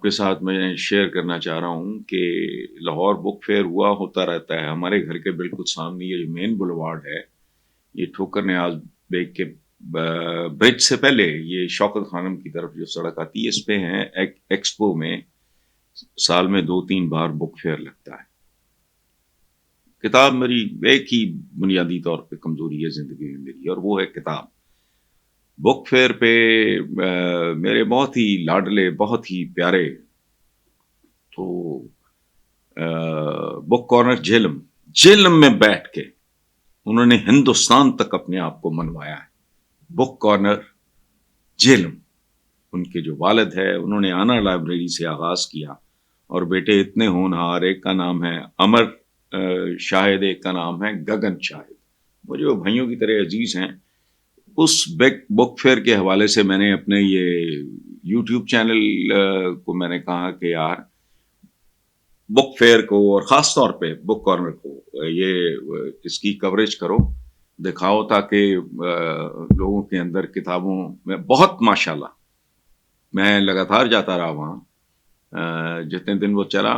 کے ساتھ میں شیئر کرنا چاہ رہا ہوں کہ لاہور بک فیئر ہوا ہوتا رہتا ہے ہمارے گھر کے بالکل سامنے. یہ جو مین بلوارڈ ہے یہ ٹھوکر نیاز بیگ کے برج سے پہلے یہ شوکت خانم کی طرف جو سڑک آتی ہے اس پہ ہیں ایکسپو میں سال میں 2-3 بار بک فیئر لگتا ہے. کتاب میری ایک ہی بنیادی طور پہ کمزوری ہے زندگی میں میری، اور وہ ہے کتاب. بک فیئر پہ میرے بہت ہی لاڈلے بہت ہی پیارے تو بک کارنر جیلم میں بیٹھ کے انہوں نے ہندوستان تک اپنے آپ کو منوایا ہے. بک کارنر جیلم، ان کے جو والد ہے انہوں نے آنا لائبریری سے آغاز کیا، اور بیٹے اتنے ہونہار، ایک کا نام ہے امر شاہد، ایک کا نام ہے گگن شاہد، مجھے وہ بھائیوں کی طرح عزیز ہیں. اس بک فیئر کے حوالے سے میں نے اپنے یہ یوٹیوب چینل کو میں نے کہا کہ یار بک فیئر کو اور خاص طور پہ بک کارنر کو یہ اس کی کوریج کرو، دکھاؤ، تاکہ لوگوں کے اندر کتابوں میں بہت ماشاءاللہ میں لگاتار جاتا رہا وہاں جتنے دن وہ چلا،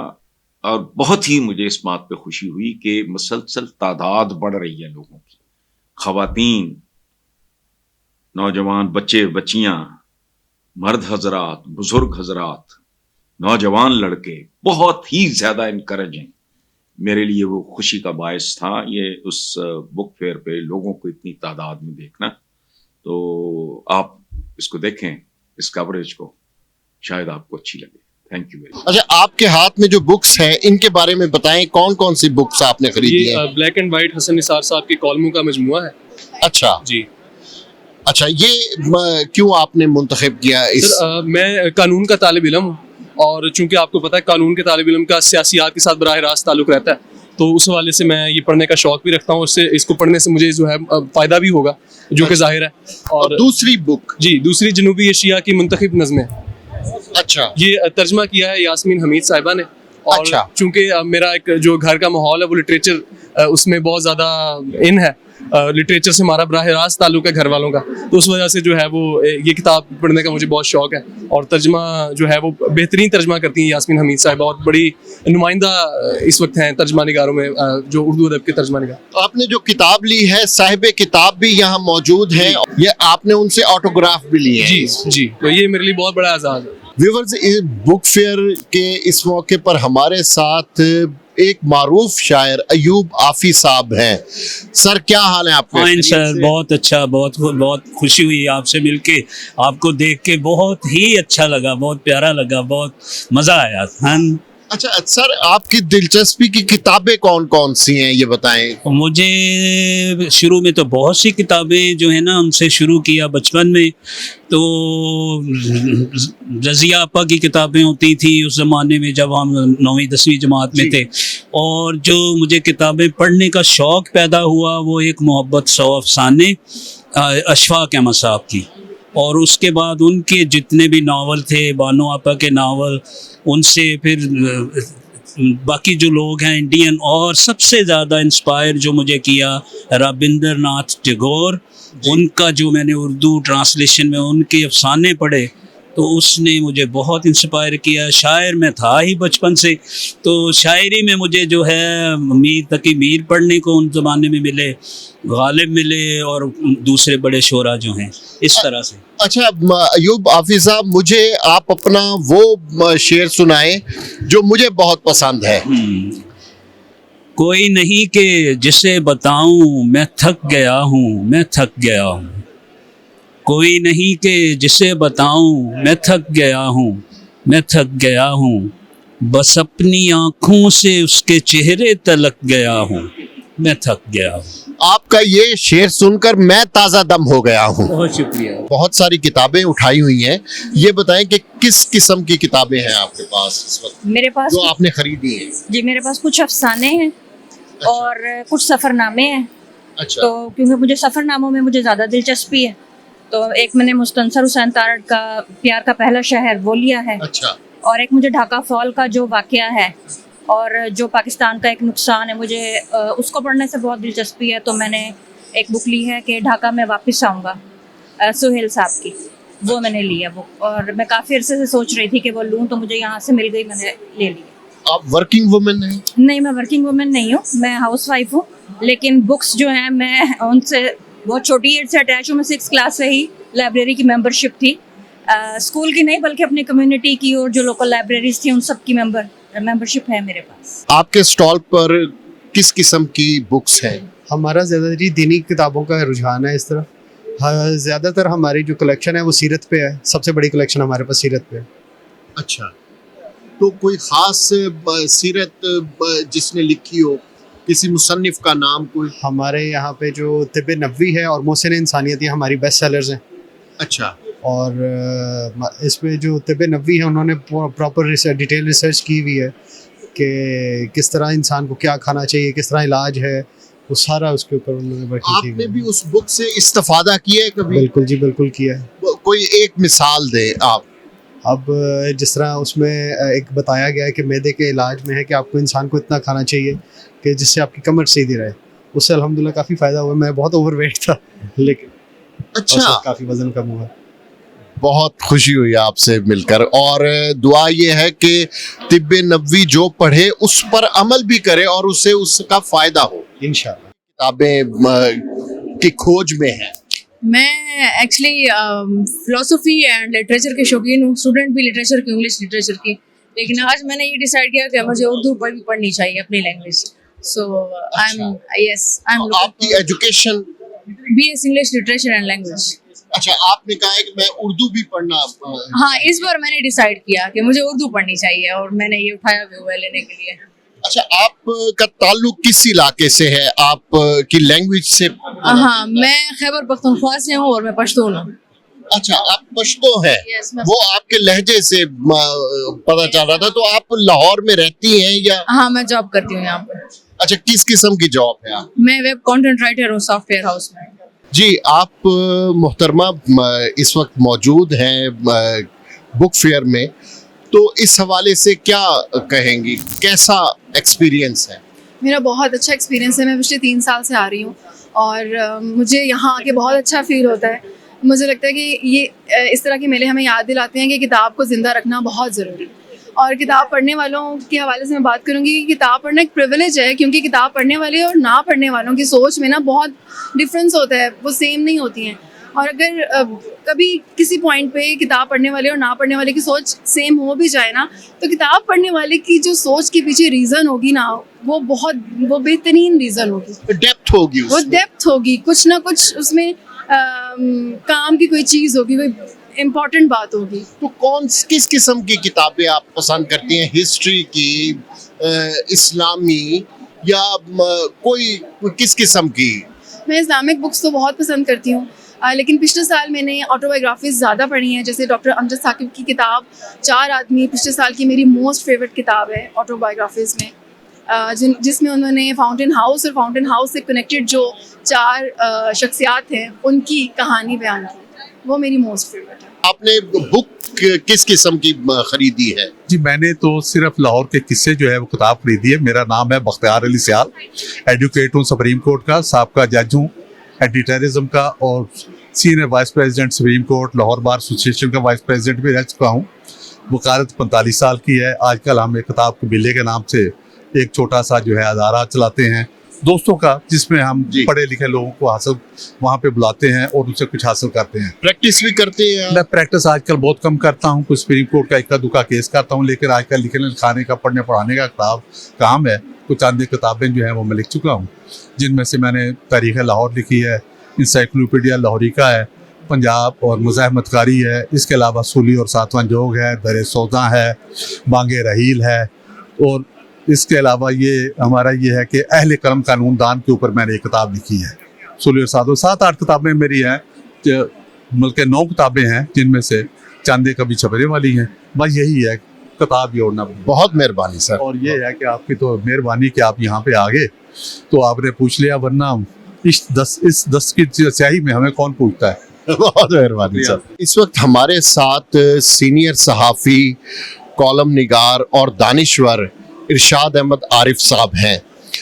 اور بہت ہی مجھے اس بات پہ خوشی ہوئی کہ مسلسل تعداد بڑھ رہی ہے لوگوں کی، خواتین، نوجوان، بچے بچیاں، مرد حضرات، بزرگ حضرات، نوجوان لڑکے بہت ہی زیادہ انکریج ہیں. میرے لیے وہ خوشی کا باعث تھا یہ اس بک فیئر پہ لوگوں کو اتنی تعداد میں دیکھنا. تو آپ اس کو دیکھیں، اس کوریج کو، شاید آپ کو اچھی لگے. Thank you very much. اچھا، آپ کے ہاتھ میں جو بکس ہیں ان کے بارے میں بتائیں، کون کون سی بکس آپ نے خریدی ہیں؟ یہ بلیک اینڈ وائٹ حسن نثار صاحب کی کالموں کا مجموعہ ہے. اچھا جی. اچھا، یہ کیوں آپ نے منتخب کیا اس؟ سر میں قانون کا طالب علم ہوں، اور چونکہ آپ کو پتہ ہے قانون کے طالب علم کا سیاسیات کے ساتھ براہ راست تعلق رہتا ہے، تو اس حوالے سے میں یہ پڑھنے کا شوق بھی رکھتا ہوں. اس کو پڑھنے سے مجھے جو ہے فائدہ بھی ہوگا، جو کہ ظاہر ہے. اور دوسری بک؟ جی، دوسری جنوبی ایشیا کی منتخب نظمیں. اچھا. یہ ترجمہ کیا ہے یاسمین حمید صاحبہ نے، اور چونکہ میرا ایک جو گھر کا ماحول ہے وہ لٹریچر اس میں بہت زیادہ ان ہے، لٹریچر سے ہمارا براہ راست تعلق ہے گھر والوں کا، تو اس وجہ سے جو ہے وہ یہ کتاب پڑھنے کا مجھے بہت شوق ہے. اور ترجمہ جو ہے وہ بہترین ترجمہ کرتی ہیں یاسمین حمید صاحبہ، اور بڑی نمائندہ اس وقت ہیں ترجمہ نگاروں میں جو اردو ادب کے ترجمہ نگار. آپ نے جو کتاب لی ہے، صاحب کتاب بھی یہاں موجود ہیں، یہ آپ نے ان سے آٹوگراف بھی لیے ہیں؟ جی، تو یہ میرے لیے بہت بڑا اعزاز ہے. ویورز، بک فیئر کے اس موقع پر ہمارے ساتھ ایک معروف شاعر ایوب عافی صاحب ہیں. سر، کیا حال ہے آپ کا؟ فائن سر، بہت اچھا، بہت خوشی ہوئی آپ سے مل کے، آپ کو دیکھ کے بہت ہی اچھا لگا، بہت پیارا لگا، بہت مزہ آیا. ہاں. اچھا سر، آپ کی دلچسپی کی کتابیں کون کون سی ہیں یہ بتائیں. مجھے شروع میں تو بہت سی کتابیں جو ہے نا ان سے شروع کیا بچپن میں، تو رضیہ آپا کی کتابیں ہوتی تھی اس زمانے میں جب ہم 9ویں 10ویں جماعت میں تھے. اور جو مجھے کتابیں پڑھنے کا شوق پیدا ہوا وہ ایک محبت 100 افسانے اشفاق احمد صاحب کی، اور اس کے بعد ان کے جتنے بھی ناول تھے، بانو آپا کے ناول، ان سے پھر باقی جو لوگ ہیں انڈین، اور سب سے زیادہ انسپائر جو مجھے کیا رابندر ناتھ ٹیگور، ان کا جو میں نے اردو ٹرانسلیشن میں ان کے افسانے پڑھے تو اس نے مجھے بہت انسپائر کیا. شاعر میں تھا ہی بچپن سے، تو شاعری میں مجھے جو ہے میر تقی میر پڑھنے کو ان زمانے میں ملے، غالب ملے، اور دوسرے بڑے شعراء جو ہیں اس طرح سے. اچھا ایوب عافی صاحب، مجھے آپ اپنا وہ شعر سنائیں جو مجھے بہت پسند ہے. کوئی نہیں کہ جسے بتاؤں میں تھک گیا ہوں، میں تھک گیا ہوں. کوئی نہیں کہ جسے بتاؤں میں تھک گیا ہوں، میں تھک گیا ہوں. بس اپنی آنکھوں سے اس کے چہرے تلک گیا ہوں، میں تھک گیا ہوں. آپ کا یہ شعر سن کر میں تازہ دم ہو گیا ہوں. بہت شکریہ. بہت ساری کتابیں اٹھائی ہوئی ہیں، یہ بتائیں کہ کس قسم کی کتابیں ہیں آپ کے پاس اس وقت؟ میرے پاس جو آپ نے خریدی ہیں. جی، میرے پاس کچھ افسانے ہیں اور کچھ سفر نامے ہیں. اچھا. تو کیونکہ مجھے سفر ناموں میں مجھے زیادہ دلچسپی ہے، تو ایک میں نے مستنصر حسین تارڑ کا پیار کا پہلا شہر وہ لیا ہے. اچھا. اور ایک مجھے ڈھاکہ فال کا جو واقعہ ہے اور جو پاکستان کا ایک نقصان ہے، مجھے اس کو پڑھنے سے بہت دلچسپی ہے، تو میں نے ایک بک لی ہے کہ ڈھاکہ میں واپس آؤں گا، سہیل صاحب کی. वो मैंने लिया बुक, और मैं काफ़ी अरसे से सोच रही थी कि वो लूँ, तो मुझे यहाँ से मिल गई, मैंने ले ली। आप वर्किंग वुमेन हैं? नहीं, मैं वर्किंग वुमेन नहीं हूँ, मैं हाउस वाइफ हूँ, लेकिन बुक्स जो हैं मैं उनसे बहुत छोटी एज से अटैच हूँ। मैं 6th क्लास से ही लाइब्रेरी की मेंबरशिप थी, स्कूल की नहीं बल्कि अपनी कम्युनिटी की, और जो लोकल लाइब्रेरीज थी उन सब की मेंबरशिप है मेरे पास। आपके स्टॉल पर किस किस्म की बुक्स हैं? हमारा ज़्यादातर ही दीनी किताबों का रुझान है इस तरफ। हाँ, ज़्यादातर हमारी जो कलेक्शन है वो सीरत पे है, सबसे बड़ी कलेक्शन हमारे पास सीरत पे है। अच्छा, तो कोई खास सीरत जिसने लिखी हो, किसी मुसन्निफ का नाम कोई? हमारे यहाँ पे जो तिब नबवी है और मोहसिन इंसानियत ये हमारी बेस्ट सेलर्स हैं। अच्छा, और इसमें जो तिब नबवी है उन्होंने प्रॉपर डिटेल रिसर्च की हुई है कि किस तरह इंसान को क्या खाना चाहिए, किस तरह इलाज है, वो सारा उसके ऊपर उन्होंने वर्किंग की हुई आपने है। भी उस बुक से इस्तेफादा किया है कभी? बिल्कुल जी, बिल्कुल किया है। कोई एक मिसाल दे आप। अब जिस तरह उसमें एक बताया गया है कि मैदे के इलाज में है कि आपको इंसान को इतना खाना चाहिए कि जिससे आपकी कमर सीधी रहे। उससे अल्हम्दुलिल्लाह काफ़ी फ़ायदा हुआ। मैं बहुत ओवरवेट था, लेकिन अच्छा, काफ़ी वज़न कम हुआ। बहुत खुशी हुई आपसे मिलकर, और दुआ ये है कि तिब्ब नबवी जो पढ़े उस पर अमल भी करे और उसे उसका फ़ायदा हो। इंशाअल्लाह। किताबें की खोज में है। मैं एक्चुअली फ़िलासफ़ी एंड लिटरेचर के शौकीन हूँ, स्टूडेंट भी लिटरेचर की, इंग्लिश लिटरेचर की, लेकिन आज मैंने ये डिसाइड किया कि मुझे उर्दू पढ़नी चाहिए अपनी लैंग्वेज। सो आई एम आपकी education? BS English literature and language. अच्छा, आपने कहा है कि मैं उर्दू भी पढ़ना। हाँ, इस बार मैंने डिसाइड किया कि मुझे उर्दू पढ़नी चाहिए और मैंने ये उठाया भी हुआ है लेने के लिए। अच्छा, आपका ताल्लुक किस इलाके से है? आप की लैंग्वेज से? हाँ, मैं खैबर पख्तूनख्वा से हूँ और मैं पश्तून हूँ। अच्छा, आप पश्तो हैं? Yes, मैं- वो आपके लहजे से पता चल रहा था। तो आप लाहौर में रहती हैं या? हाँ, मैं जॉब करती हूँ यहाँ पर। अच्छा, किस किस्म की जॉब है आप? मैं वेब कंटेंट राइटर हूँ सॉफ्टवेयर हाउस में। जी, आप मोहतरमा इस वक्त मौजूद हैं बुक फेयर में, तो इस हवाले से क्या कहेंगी? कैसा एक्सपीरियंस है? मेरा बहुत अच्छा एक्सपीरियंस है। मैं पिछले 3 साल से आ रही हूँ और मुझे यहाँ आके बहुत अच्छा फील होता है। मुझे लगता है कि ये इस तरह के मेले हमें याद दिलाते हैं कि किताब को ज़िंदा रखना बहुत ज़रूरी है। और किताब पढ़ने वालों के हवाले से मैं बात करूँगी कि किताब पढ़ना एक प्रिविलेज है, क्योंकि किताब पढ़ने वाले और ना पढ़ने वालों की सोच में ना बहुत डिफरेंस होता है, वो सेम नहीं होती हैं। और अगर कभी किसी पॉइंट पे किताब पढ़ने वाले और ना पढ़ने वाले की सोच सेम हो भी जाए ना, तो किताब पढ़ने वाले की जो सोच के पीछे रीज़न होगी ना, वो बेहतरीन रीज़न होगी, डेप्थ होगी वो उसमें। डेप्थ होगी, कुछ ना कुछ उसमें काम की कोई चीज़ होगी, कोई इम्पोर्टेंट बात होगी। तो किस किस्म की किताबें आप पसंद करती हैं? हिस्ट्री की, इस्लामी, या कोई किस किस्म की? मैं इस्लामिक बुक्स तो बहुत पसंद करती हूँ, लेकिन पिछले साल मैंने ऑटोबायोग्राफीज़ ज़्यादा पढ़ी हैं। जैसे डॉक्टर अमजद साकिब की किताब 4 आदमी पिछले साल की मेरी मोस्ट फेवरेट किताब है ऑटोबायोग्राफीज़ में, जिसमें उन्होंने फाउंटेन हाउस और फाउंटेन हाउस से कनेक्टेड जो 4 शख्सियात हैं उनकी कहानी बयान की, वो मेरी मोस्ट फेवरेट है। आपने बुक किस किस्म की खरीदी है? जी, मैंने तो सिर्फ लाहौर के किस्से जो है वो किताब खरीदी है। मेरा नाम है बख्तियार अली सियाल, एडवोकेट हूँ, सुप्रीम कोर्ट का साबका जज हूँ, एंटी टेररिज्म का, और senior vice president supreme court, Lahore bar association का वाइस प्रेसिडेंट भी रह चुका हूँ। वकालत 45 साल की है। आजकल हम एक किताब कबीले के नाम से एक छोटा सा जो है अदारा चलाते हैं दोस्तों का, जिसमें हम पढ़े लिखे लोगों को हासिल वहाँ पे बुलाते हैं और उनसे कुछ हासिल करते हैं। प्रैक्टिस भी करते हैं? मैं प्रैक्टिस आजकल बहुत कम करता हूँ, कुछ सुप्रीम कोर्ट का इक्का दुक्का केस करता हूँ, लेकिन आजकल लिखने लिखाने का, पढ़ने पढ़ाने का काम है। कुछ आंधी किताबें जो हैं वो मैं लिख चुका हूँ, जिनमें से मैंने तारीख़ लाहौर लिखी है, इंसाइक्लोपीडिया लाहौरी का है, पंजाब और मुज़ाहमतकारी है, इसके अलावा सूली और सातवां जोग है, दर सौदा है, बांगे रहील है, और इसके अलावा ये हमारा ये है कि अहले करम कानून दान के ऊपर मैंने एक किताब लिखी है। सूली और सातवां 7-8 किताबें मेरी हैं, बल्कि 9 किताबें हैं, जिनमें से चांदे कभी छपने वाली हैं। बस यही है, किताब जोड़ना। बहुत मेहरबानी सर। और ये है कि आपकी तो मेहरबानी कि आप यहाँ पे आ गए, तो आपने पूछ लिया, वरना इस 10 की स्याही में हमें कौन पूछता है। बहुत मेहरबानी सर। इस वक्त हमारे साथ सीनियर सहाफ़ी, कॉलम निगार और दानिश्वर इरशाद अहमद आरिफ साहब हैं।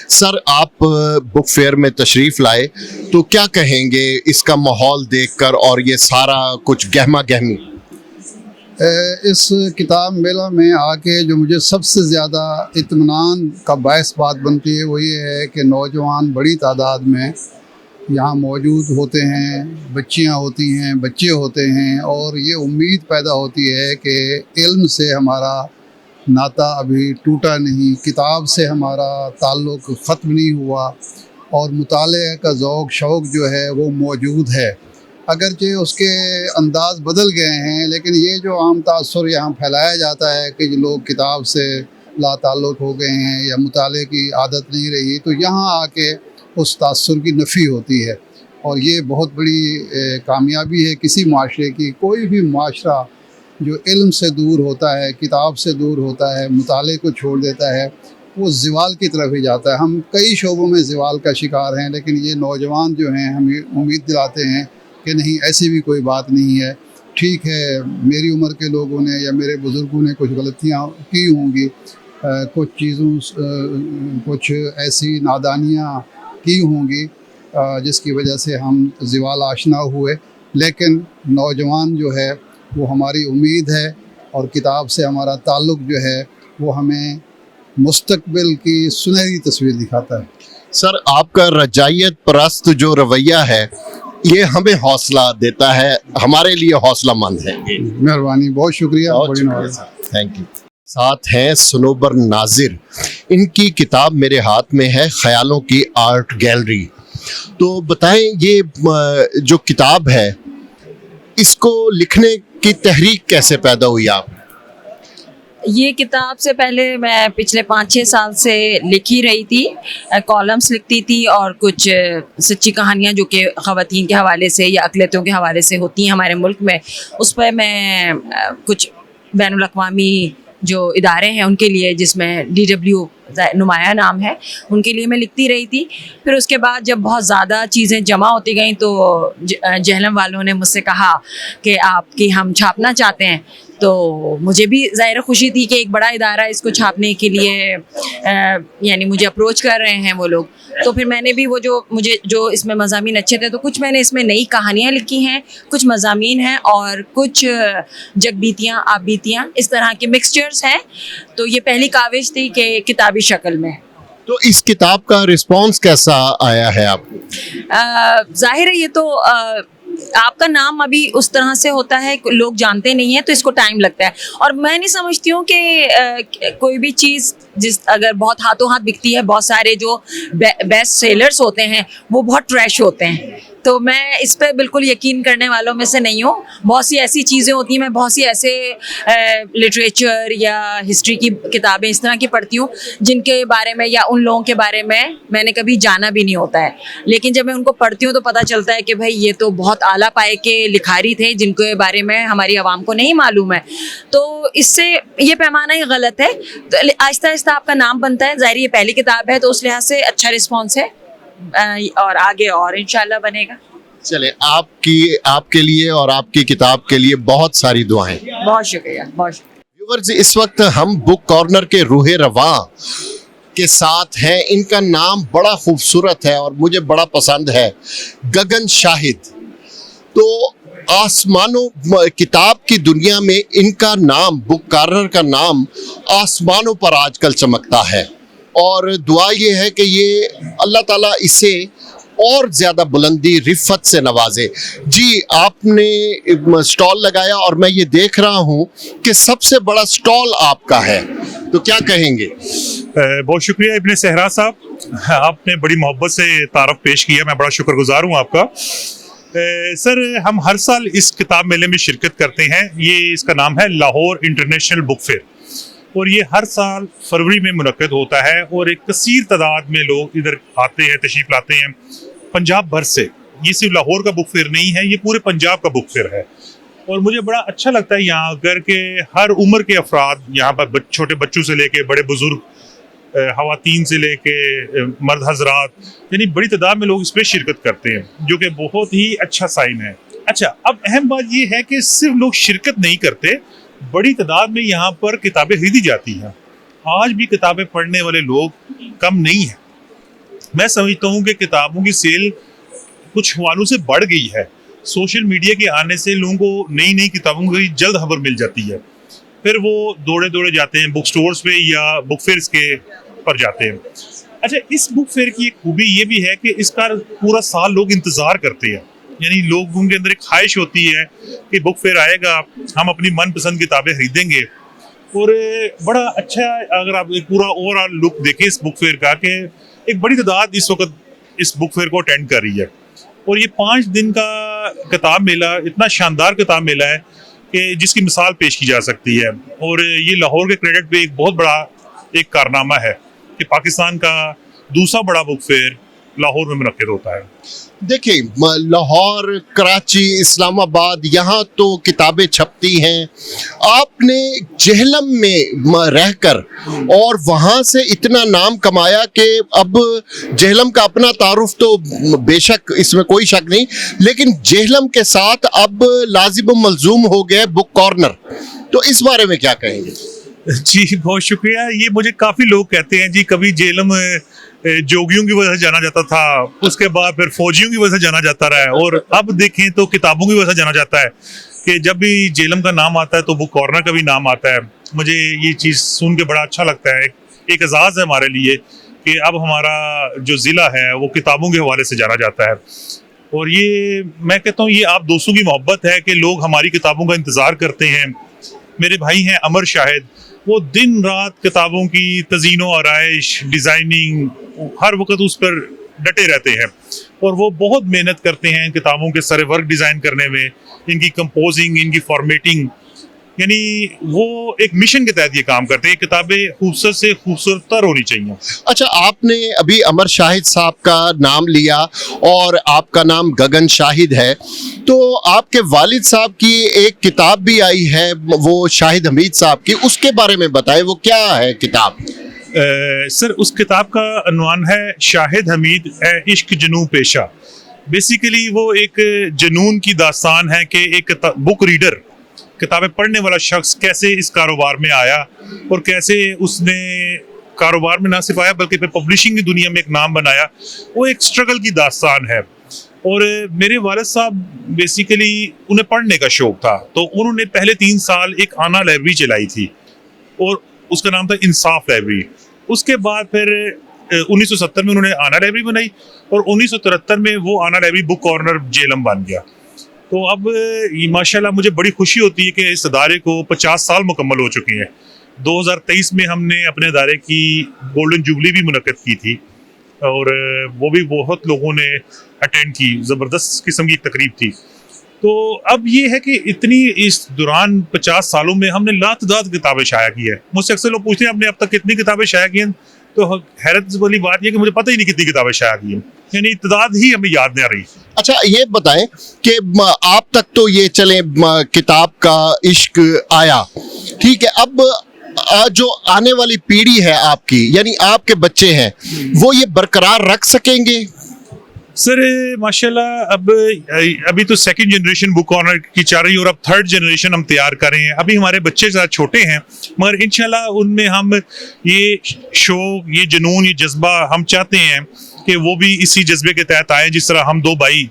सर, आप बुक फेयर में तशरीफ़ लाए तो क्या कहेंगे इसका माहौल देखकर और ये सारा कुछ गहमा गहमी? इस किताब मेला में आके जो मुझे सबसे ज़्यादा इत्मीनान का बायस बात बनती है वो ये है कि नौजवान बड़ी तादाद में यहाँ मौजूद होते हैं, बच्चियाँ होती हैं, बच्चे होते हैं, और ये उम्मीद पैदा होती है कि इल्म से हमारा नाता अभी टूटा नहीं, किताब से हमारा ताल्लुक़ ख़त्म नहीं हुआ, और मुताले का ज़ौक़ शौक़ जो है वो मौजूद है। अगरचे उसके अंदाज़ बदल गए हैं, लेकिन ये जो आम तासुर यहाँ फैलाया जाता है कि लोग किताब से लाताल्लुक़ हो गए हैं या मुताले की आदत नहीं रही, तो यहाँ आके उस तासुर की नफ़ी होती है। और ये बहुत बड़ी कामयाबी है किसी माशरे की। कोई भी माशरा जो इल्म से दूर होता है, किताब से दूर होता है, मुताले को छोड़ देता है, वो ज़वाल की तरफ ही जाता है। हम कई शोबों में ज़वाल का शिकार हैं, लेकिन ये नौजवान जो हैं हमें उम्मीद दिलाते हैं कि नहीं, ऐसी भी कोई बात नहीं है। ठीक है, मेरी उम्र के लोगों ने या मेरे बुज़ुर्गों ने कुछ गलतियाँ की होंगी, कुछ चीज़ों कुछ ऐसी नादानियाँ की होंगी जिसकी वजह से हम ज़वाल आशना हुए, लेकिन नौजवान जो है वो हमारी उम्मीद है, और किताब से हमारा ताल्लुक़ जो है वो हमें मुस्तक़बिल की सुनहरी तस्वीर दिखाता है। सर, आपका रजायत परस्त जो रवैया है ये हमें हौसला देता है, हमारे लिए हौसला मंद है। मेहरबानी, बहुत शुक्रिया, बड़ी नवाज़। Thank you. साथ हैं सनोबर नाजिर, इनकी किताब मेरे हाथ में है, ख्यालों की आर्ट गैलरी। तो बताएं, ये जो किताब है इसको लिखने की तहरीक कैसे पैदा हुई आप? ये किताब से पहले मैं पिछले 5-6 साल से लिख ही रही थी, कॉलम्स लिखती थी और कुछ सच्ची कहानियाँ जो कि ख़वातीन के हवाले से या अक़लियतों के हवाले से होती हैं हमारे मुल्क में, उस पर मैं कुछ बैनुल अक़वामी जो इदारे हैं उनके लिए, जिसमें DW नुमाया नाम है, उनके लिए मैं लिखती रही थी। फिर उसके बाद जब बहुत ज़्यादा चीज़ें जमा होती गईं तो जहलम वालों ने मुझसे कहा कि आपकी हम छापना चाहते हैं। तो मुझे भी ज़ाहिर खुशी थी कि एक बड़ा इदारा इसको छापने के लिए यानी मुझे अप्रोच कर रहे हैं वो लोग। तो फिर मैंने भी वो मुझे जो इसमें मज़ामीन अच्छे थे, तो कुछ मैंने इसमें नई कहानियाँ लिखी हैं, कुछ मज़ामीन हैं और कुछ जगबीतियाँ आप बीतियाँ, इस तरह के मिक्सचर्स हैं। तो ये पहली काविश थी कि किताबी शक्ल में। तो इस किताब का रिस्पांस कैसा आया है आपको? जाहिर है ये तो आपका नाम अभी उस तरह से होता है, लोग जानते नहीं हैं, तो इसको टाइम लगता है। और मैं नहीं समझती हूँ कि कोई भी चीज़ अगर बहुत हाथों हाथ बिकती है, बहुत सारे जो बेस्ट सेलर्स होते हैं वो बहुत ट्रैश होते हैं, तो मैं इस पर बिल्कुल यकीन करने वालों में से नहीं हूँ। बहुत सी ऐसी चीज़ें होती हैं, मैं बहुत सी ऐसे लिटरेचर या हिस्ट्री की किताबें इस तरह की पढ़ती हूँ जिनके बारे में या उन लोगों के बारे में मैंने कभी जाना भी नहीं होता है, लेकिन जब मैं उनको पढ़ती हूँ तो पता चलता है कि भाई ये तो बहुत आला पाए के लिखारी थे जिनके बारे में हमारी आवाम को नहीं मालूम है। तो इससे ये पैमाना ही गलत है। तो आहिस्ता आहिस्ता आपका नाम बनता है। ज़ाहिर ये पहली किताब है तो उस लिहाज से अच्छा रिस्पॉन्स है और आगे और इंशाल्लाह बनेगा। चले, आपके लिए और आपकी किताब के लिए बहुत सारी दुआएं। बहुत शुक्रिया, बहुत शुक्रिया। व्यूअर्स, इस वक्त हम बुक कॉर्नर के रूहे रवां के साथ हैं। इनका नाम बड़ा खूबसूरत है और मुझे बड़ा पसंद है, गगन शाहिद। तो आसमानों किताब की दुनिया में इनका नाम, बुक कॉर्नर का नाम आसमानों पर आजकल चमकता है, और दुआ ये है कि ये अल्लाह ताला इसे और ज़्यादा बुलंदी रिफ़त से नवाजे। जी, आपने स्टॉल लगाया और मैं ये देख रहा हूँ कि सबसे बड़ा स्टॉल आपका है, तो क्या कहेंगे? बहुत शुक्रिया इब्ने सहरा साहब, आपने बड़ी मोहब्बत से तारफ़ पेश किया, मैं बड़ा शुक्रगुजार हूँ आपका। सर, हम हर साल इस किताब मेले में शिरकत करते हैं। ये इसका नाम है लाहौर इंटरनेशनल बुक फेयर, और ये हर साल फरवरी में मुनक्कद होता है और एक कसीर तादाद में लोग इधर आते हैं, तशरीफ लाते हैं पंजाब भर से। ये सिर्फ लाहौर का बुक फेयर नहीं है, ये पूरे पंजाब का बुक फेयर है। और मुझे बड़ा अच्छा लगता है यहाँ आकर के हर उम्र के अफराद, यहाँ पर छोटे बच्चों से लेके बड़े बुजुर्ग, ख़वातीन से लेके मर्द हजरात, यानी बड़ी तादाद में लोग इस पर शिरकत करते हैं, जो कि बहुत ही अच्छा साइन है। अच्छा, अब अहम बात ये है कि सिर्फ लोग शिरकत नहीं करते, बड़ी तादाद में यहाँ पर किताबें खरीदी जाती हैं। आज भी किताबें पढ़ने वाले लोग कम नहीं हैं। मैं समझता हूँ कि किताबों की सेल कुछ हवालों से बढ़ गई है। सोशल मीडिया के आने से लोगों को नई नई किताबों की जल्द खबर मिल जाती है, फिर वो दौड़े दौड़े जाते हैं बुक स्टोर्स पे या बुक फेयर्स के पर जाते हैं। अच्छा, इस बुक फेयर की एक खूबी ये भी है कि इसका पूरा साल लोग इंतज़ार करते हैं, यानी लोगों के अंदर एक ख्वाहिश होती है कि बुक फेयर आएगा, हम अपनी मनपसंद किताबें खरीदेंगे। और बड़ा अच्छा, अगर आप एक पूरा ओवरऑल लुक देखें इस बुक फेयर का, कि एक बड़ी तादाद इस वक्त इस बुक फेयर को अटेंड कर रही है। और ये 5 दिन का किताब मेला इतना शानदार किताब मेला है कि जिसकी मिसाल पेश की जा सकती है। और ये लाहौर के क्रेडिट पे एक बहुत बड़ा एक कारनामा है कि पाकिस्तान का दूसरा बड़ा बुक फेयर लाहौर में मुनक्किद होता है। देखिए, लाहौर, कराची, इस्लामाबाद, यहाँ तो किताबें छपती हैं। आपने जेहलम में रहकर और वहाँ से इतना नाम कमाया कि अब जेहलम का अपना तारुफ तो बेशक इसमें कोई शक नहीं, लेकिन जेहलम के साथ अब लाजिम व मलजूम हो गए बुक कॉर्नर, तो इस बारे में क्या कहेंगे? जी बहुत शुक्रिया। ये मुझे काफ़ी लोग कहते हैं जी, कभी जेहलम जोगियों की वजह से जाना जाता था, उसके बाद फिर फौजियों की वजह से जाना जाता रहा है, और अब देखें तो किताबों की वजह से जाना जाता है कि जब भी जेहलम का नाम आता है तो बुक कॉर्नर का भी नाम आता है। मुझे ये चीज़ सुन के बड़ा अच्छा लगता है, एक एजाज़ है हमारे लिए कि अब हमारा जो ज़िला है वो किताबों के हवाले से जाना जाता है। और ये मैं कहता हूँ ये आप दोस्तों की मोहब्बत है कि लोग हमारी किताबों का इंतज़ार करते हैं। मेरे भाई हैं अमर शाहिद, वो दिन रात किताबों की तज़ीनो आराइश, डिज़ाइनिंग, हर वक्त उस पर डटे रहते हैं, और वो बहुत मेहनत करते हैं किताबों के सारे वर्क डिज़ाइन करने में, इनकी कंपोजिंग, इनकी फॉर्मेटिंग, यानी वो एक मिशन के तहत ये काम करते हैं। किताबें खूबसूरत से खूबसूरतर होनी चाहिए। अच्छा, आपने अभी अमर शाहिद साहब का नाम लिया और आपका नाम गगन शाहिद है, तो आपके वालिद साहब की एक किताब भी आई है, वो शाहिद हमीद साहब की, उसके बारे में बताएं, वो क्या है किताब? सर, उस किताब का अनवान है शाहिद हमीद ए इश्क जनू पेशा। बेसिकली वो एक जनून की दास्तान है कि एक बुक रीडर, किताबें पढ़ने वाला शख्स कैसे इस कारोबार में आया और कैसे उसने कारोबार में ना सिर्फ आया बल्कि फिर पब्लिशिंग की दुनिया में एक नाम बनाया। वो एक स्ट्रगल की दास्तान है। और मेरे वालिद साहब बेसिकली उन्हें पढ़ने का शौक था, तो उन्होंने पहले 3 साल एक आना लाइब्रेरी चलाई थी और उसका नाम था इंसाफ लाइब्रेरी। उसके बाद फिर 1970 में उन्होंने आना लाइब्रेरी बनाई और 1973 में वो आना लाइब्रेरी बुक कॉर्नर जेहलम बन गया। तो अब माशाल्लाह मुझे बड़ी खुशी होती है कि इस अदारे को 50 साल मुकम्मल हो चुके हैं। 2023 में हमने अपने अदारे की गोल्डन जुबली भी मुनक्किद की थी और वो भी बहुत लोगों ने अटेंड की, ज़बरदस्त किस्म की एक तकरीब थी। तो अब ये है कि इतनी इस दौरान 50 सालों में हमने लातादाद किताबें शाया की है। मुझसे अक्सर लोग पूछते हैं आपने अब तक कितनी किताबें शाया की हैं, तो हैरत वाली बात यह कि मुझे पता ही नहीं कितनी किताबें शाया की हैं, यानी तादाद ही हमें याद नहीं आ रही। अच्छा, ये बताएं कि आप तक तो ये चले किताब का इश्क आया, ठीक है, अब जो आने वाली पीढ़ी है आपकी, यानी आपके बच्चे हैं, वो ये बरकरार रख सकेंगे? सर माशाल्लाह अभी तो सेकंड जनरेशन बुक कॉर्नर की चल रही है और अब थर्ड जनरेशन हम तैयार कर रहे हैं। अभी हमारे बच्चे ज़्यादा छोटे हैं, मगर इंशाल्लाह उनमें हम ये शौक, ये जुनून, ये जज्बा हम चाहते हैं कि वो भी इसी जज्बे के तहत आए जिस तरह हम 2 भाई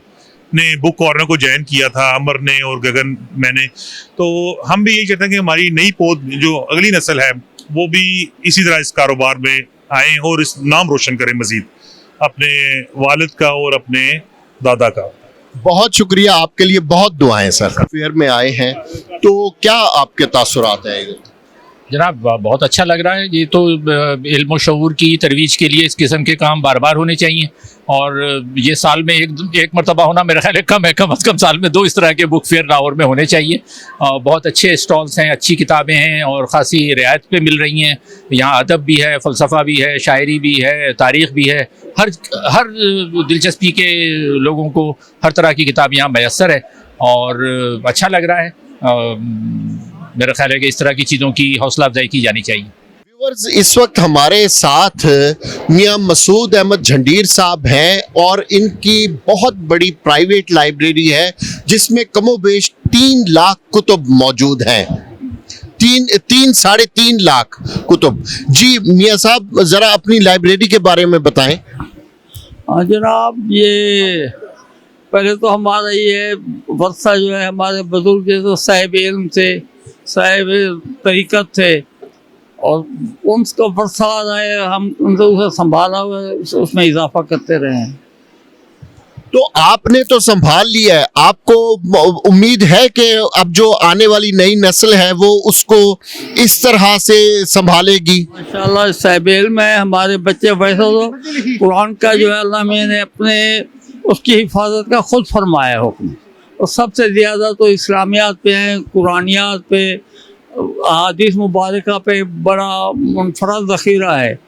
ने बुक कॉर्नर को ज्वाइन किया था, अमर ने और गगन मैंने। तो हम भी यही चाहते हैं कि हमारी नई पौध, जो अगली नस्ल है, वो भी इसी तरह इस कारोबार में आए और इस नाम रोशन करें मजीद अपने वालिद का और अपने दादा का। बहुत शुक्रिया, आपके लिए बहुत दुआएं सर। फेयर में आए हैं तो क्या आपके तासुरात हैं? जनाब बहुत अच्छा लग रहा है। ये तो इल्म शऊर की तरवीज के लिए इस किस्म के काम बार बार होने चाहिए और ये साल में एक मरतबा होना मेरा ख्याल है कम अज़ कम साल में 2 इस तरह के बुक फेयर लाहौर में होने चाहिए। बहुत अच्छे स्टॉल्स हैं, अच्छी किताबें हैं और ख़ासी रियायत पे मिल रही हैं। यहाँ अदब भी है, फ़लसफ़ा भी है, शायरी भी है, तारीख़ भी है, हर दिलचस्पी के लोगों को हर तरह की किताब यहाँ मैसर है और अच्छा लग रहा है। मेरा ख्याल है कि इस तरह की चीज़ों की हौसला अफजाई की जानी चाहिए। व्यूअर्स, इस वक्त हमारे साथ मियां मसूद अहमद झंडीर साहब हैं और इनकी बहुत बड़ी प्राइवेट लाइब्रेरी है जिसमें कमोबेश 3 लाख कुतुब मौजूद हैं। 3.5 लाख कुतुब। जी मियां साहब, ज़रा अपनी लाइब्रेरी के बारे में बताएं। हाँ जनाब, ये पहले तो हमारा ये वर्षा जो है, हमारे बुजुर्ग जो साहिब इल्म थे, साहिब तरीक़त थे, और उनका वर्षा रहे, हम उनसे उसे संभाला हुआ, उसमें इजाफा करते रहे हैं। तो आपने तो संभाल लिया है, आपको उम्मीद है कि अब जो आने वाली नई नस्ल है वो उसको इस तरह से संभालेगी? माशाल्लाह साहिब इल्म है हमारे बच्चे। वैसे तो कुरान का जो है अल्लाह ने अपने उसकी हिफाजत का खुद फरमाया हुक्म, और सबसे ज़्यादा तो इस्लामियात पे हैं, कुरानियात पे, अहादीस मुबारका पे बड़ा मुनफरद ज़ख़ीरा है।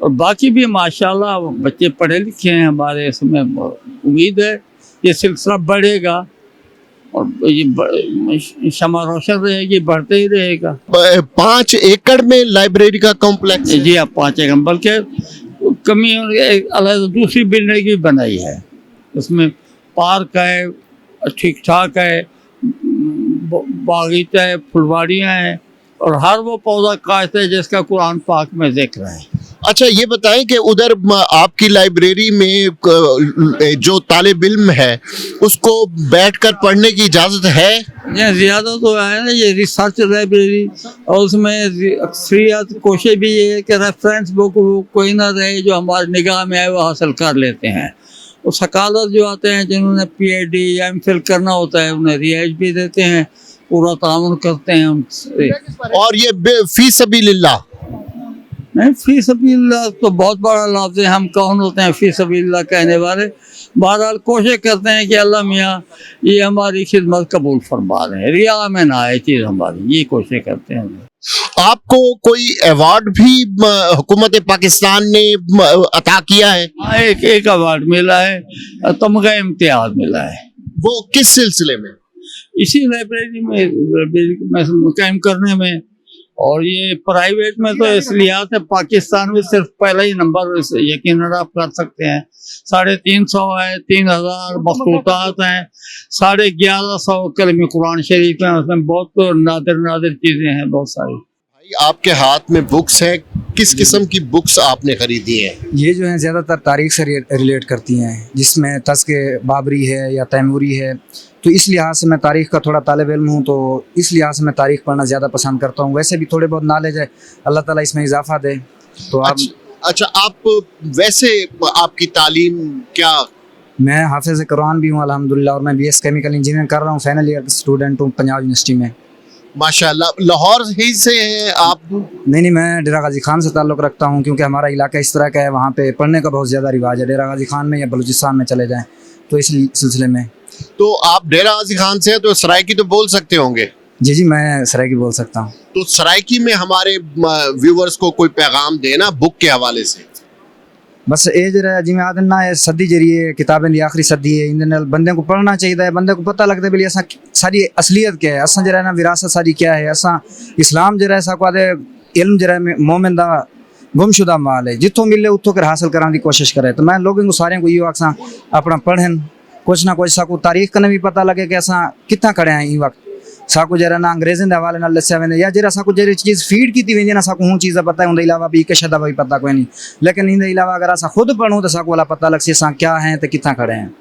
और बाकी भी माशाल्लाह बच्चे पढ़े लिखे हैं हमारे, इसमें उम्मीद है ये सिलसिला बढ़ेगा और ये शमा रोशन रहेगी, बढ़ते ही रहेगा। 5 एकड़ में लाइब्रेरी का कॉम्प्लेक्स? जी हाँ, 5 एकड़, बल्कि कमी अलग दूसरी बिल्डिंग भी बनाई है, उसमें पार्क है, ठीक ठाक है, बागीचा है, फुलवाड़ियाँ हैं, और हर वो पौधा काटते है जिसका कुरान पाक में जिक्र है। अच्छा ये बताएं कि उधर आपकी लाइब्रेरी में जो तालिब इल्म है उसको बैठकर पढ़ने की इजाज़त है? ये ज़्यादा तो है ना, ये रिसर्च लाइब्रेरी, और उसमें अक्सरियत कोशिश भी ये है कि रेफरेंस बुक कोई ना रहे जो हमारी निगाह में आए वो हासिल कर लेते हैं। और सकालत जो आते हैं जिन्होंने PhD या MPhil करना होता है उन्हें रिहाइश भी देते हैं, पूरा तामुन करते हैं उनसे। और ये फी सबीलिल्लाह? नहीं, फी सबीलिल्लाह तो बहुत बड़ा लफ्ज़ है, हम कौन होते हैं फी सबीलिल्लाह कहने वाले। बहरहाल कोशिश करते हैं कि अल्लाह मियाँ ये हमारी खिदमत कबूल फरमा दें, रिया में ना आए चीज़ हमारी, ये कोशिश करते हैं। आपको कोई अवार्ड भी हुकूमत पाकिस्तान ने अता किया है? हाँ, एक अवार्ड मिला है, तमगा इम्तियाज मिला है। वो किस सिलसिले में? इसी लाइब्रेरी में कायम करने में, और ये प्राइवेट में तो इसलिए है, पाकिस्तान में सिर्फ पहला ही नंबर यकीनन आप कर सकते हैं। 350 है, 3000 मखलूतात हैं, 1150 कलमी कुरान शरीफ हैं, उसमें बहुत नादिर चीज़ें हैं, बहुत सारी। भाई आपके हाथ में बुक्स हैं, किस किस्म की बुक्स आपने खरीदी हैं? ये जो हैं ज़्यादातर तारीख़ से रिलेट करती हैं, जिसमें तज़्के बाबरी है या तैमूरी है, तो इस लिहाज से मैं तारीख़ का थोड़ा तालिब इल्म हूँ, तो इस लिहाज से मैं तारीख़ पढ़ना ज़्यादा पसंद करता हूँ। वैसे भी थोड़े बहुत नॉलेज है, अल्लाह ताला इसमें इजाफा दे। तो आप अच्छा आप वैसे आपकी तालीम क्या? मैं हाफिज़ कुरान भी हूँ अल्हम्दुलिल्लाह, और मैं BS केमिकल इंजीनियरिंग कर रहा हूँ, फाइनल ईयर स्टूडेंट हूँ पंजाब यूनिवर्सिटी में। माशाल्लाह। लाहौर ही से हैं आप? नहीं, मैं डेरा गाजी खान से ताल्लुक़ रखता हूँ, क्योंकि हमारा इलाका इस तरह का है, वहाँ पे पढ़ने का बहुत ज़्यादा रिवाज है। डेरा गाजी खान में या बलूचिस्तान में चले जाएँ तो इस सिलसिले में। तो आप डेरा गाजी खान से हैं तो सराइकी तो बोल सकते होंगे? जी, मैं सराइकी बोल सकता हूँ। तो सराइकी में हमारे व्यूवर्स को कोई पैगाम देना बुक के हवाले से? बस ये जरा जिमें आदना है सदी जरिए किताबें दी आखिरी सदी है, इन बंदे को पढ़ना चाहिए, बंदे को पता लगता है भाई असा सारी असलियत क्या है, असा जरा ना विरासत सारी क्या है, असा इस्लाम जरा ऐसा को आदे इल्म जरा मोमिन दा गुमशुदा माल है, जितों मिले उतों कर हासिल कराने की कोशिश करे। तो मैं लोगों को सारे को ये आखसा अपना पढ़न, कुछ ना कुछ साकू तारीख का भी पता लगे कि असा कितना खड़े हैं इस वक्त, साकू जरा ना अंग्रेज़न के हवाले नाल दस्या वेंदे, या जरा साकू जरी चीज़ फीड की वेंदी ना साकू हूँ चीज़ पता है, उनके अलावा भी एक शब्द भी पता कोई नहीं, लेकिन इनके अलावा अगर असा खुद पढ़ूँ तो साकू वाला पता लग सी असा क्या हैं तो कितना खड़े हैं।